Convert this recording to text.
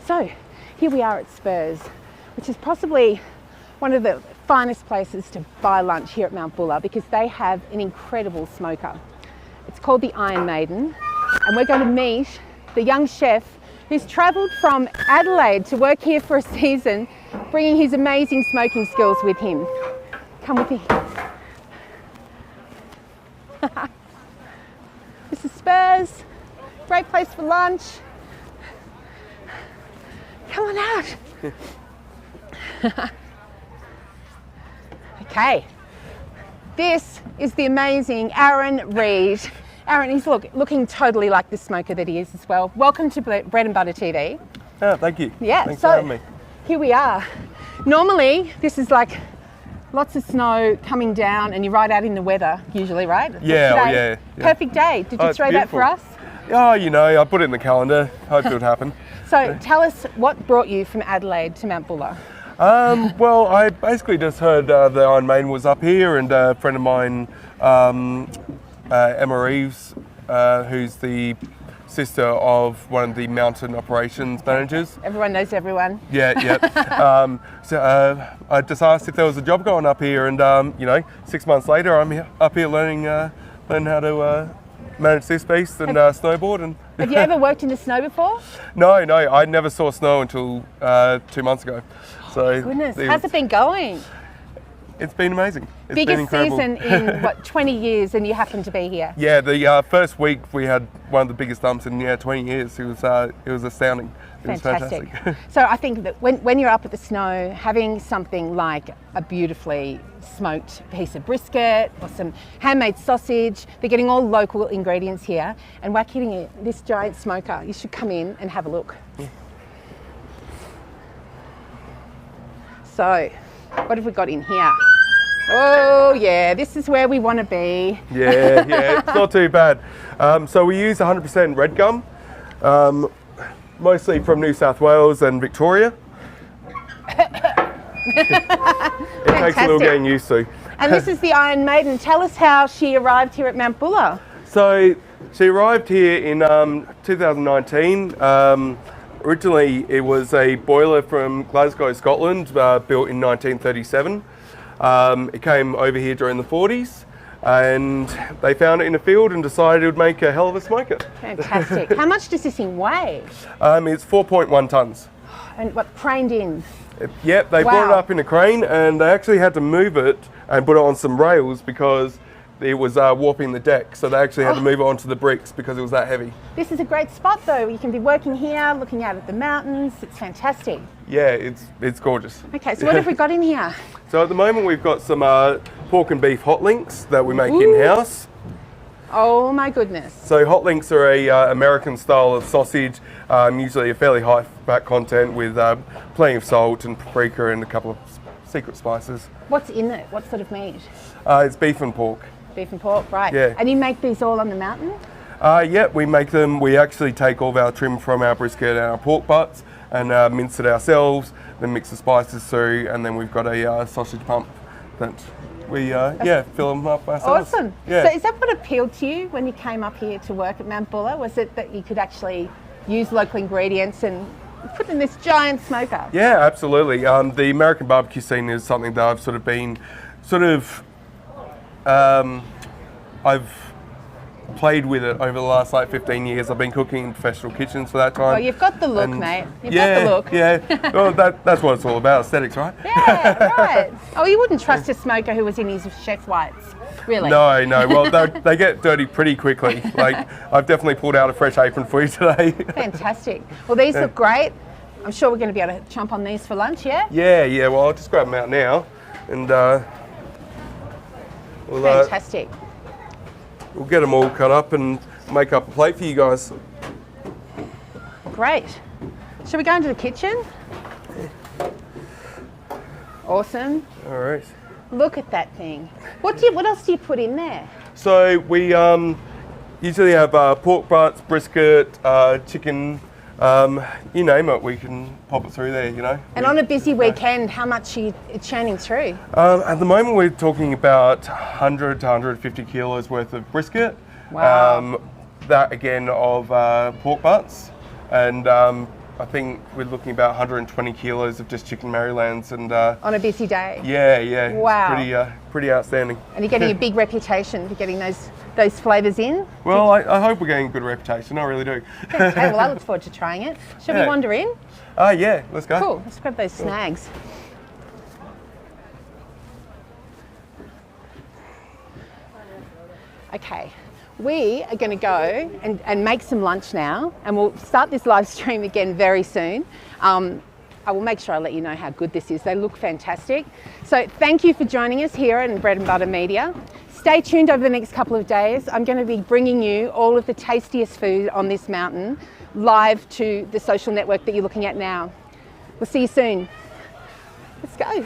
So here we are at Spurs, which is possibly one of the finest places to buy lunch here at Mount Buller because they have an incredible smoker. It's called the Iron Maiden, and we're going to meet the young chef who's travelled from Adelaide to work here for a season, bringing his amazing smoking skills with him. Come with me. This is Spurs, great place for lunch. Come on out. Okay, this is the amazing Aaron Reid. Aaron, he's looking totally like the smoker that he is as well. Welcome to Bread and Butter TV. Oh, thank you. Yeah, thanks for having me. Here we are. Normally, this is like lots of snow coming down and you're right out in the weather, usually, right? Yeah, yeah. Perfect day. Did you throw that for us? Oh, you know, I put it in the calendar. Hoped it would happen. So tell us what brought you from Adelaide to Mount Buller? Well, I basically just heard the Iron Maiden was up here, and a friend of mine, Emma Reeves, who's the sister of one of the mountain operations managers. Everyone knows everyone. Yeah, yeah. I just asked if there was a job going up here, and you know, 6 months later, I'm up here learning how to manage this beast and snowboard. And have you ever worked in the snow before? No, I never saw snow until 2 months ago. So goodness, how's it been going? It's been amazing. It's biggest been incredible. Season in what, 20 years, and you happen to be here? Yeah, the first week we had one of the biggest dumps in 20 years. It was astounding. It was fantastic. So I think that when you're up at the snow, having something like a beautifully smoked piece of brisket or some handmade sausage, they're getting all local ingredients here, and we're hitting this giant smoker. You should come in and have a look. Yeah. So, what have we got in here? Oh yeah, this is where we want to be. Yeah, it's not too bad. So we use 100% red gum, mostly from New South Wales and Victoria. It takes a little getting used to. And this is the Iron Maiden. Tell us how she arrived here at Mount Buller. So she arrived here in 2019. Originally, it was a boiler from Glasgow, Scotland, built in 1937. It came over here during the 40s, and they found it in a field and decided it would make a hell of a smoker. Fantastic. How much does this thing weigh? It's 4.1 tonnes. And what, craned in? Yep, they brought it up in a crane, and they actually had to move it and put it on some rails because it was warping the deck, so they actually had to move it onto the bricks because it was that heavy. This is a great spot though. You can be working here, looking out at the mountains. It's fantastic. Yeah, it's gorgeous. Okay, so what have we got in here? So at the moment we've got some pork and beef hot links that we make in-house. Oh my goodness. So hot links are a American style of sausage, usually a fairly high fat content with plenty of salt and paprika and a couple of secret spices. What's in it? What sort of meat? It's beef and pork. Beef and pork, right. Yeah. And you make these all on the mountain? Yeah, we make them. We actually take all of our trim from our brisket and our pork butts and mince it ourselves, then mix the spices through, and then we've got a sausage pump that we fill them up ourselves. Awesome. Yeah. So is that what appealed to you when you came up here to work at Mount Buller? Was it that you could actually use local ingredients and put in this giant smoker? Yeah, absolutely. The American barbecue scene is something that I've I've played with it over the last 15 years. I've been cooking in professional kitchens for that time. Well, you've got the look, mate. You've got the look. Yeah, well, that's what it's all about, aesthetics, right? Yeah, right. Oh, you wouldn't trust a smoker who was in his chef whites, really? No. Well, they get dirty pretty quickly. Like, I've definitely pulled out a fresh apron for you today. Fantastic. Well, these look great. I'm sure we're going to be able to chomp on these for lunch, yeah? Yeah. Well, I'll just grab them out now, and fantastic. We'll get them all cut up and make up a plate for you guys. Great. Shall we go into the kitchen? Awesome. All right. Look at that thing. What else do you put in there? So we usually have pork butts, brisket, chicken, you name it, we can pop it through there, you know. And on a busy weekend, how much are you churning through? At the moment, we're talking about 100 to 150 kilos worth of brisket. Wow. That again of pork butts, and I think we're looking about 120 kilos of just chicken Marylands, and On a busy day? yeah, Wow. It's pretty outstanding. And you're getting a big reputation for getting those flavours in? Well, I hope we're getting a good reputation. I really do. Okay, well, I look forward to trying it. Shall we Yeah. wander in? Yeah, let's go. Cool, let's grab those snags. Okay, we are going to go and make some lunch now, and we'll start this live stream again very soon. I will make sure I let you know how good this is. They look fantastic. So thank you for joining us here in Bread and Butter Media. Stay tuned over the next couple of days. I'm going to be bringing you all of the tastiest food on this mountain live to the social network that you're looking at now. We'll see you soon. Let's go.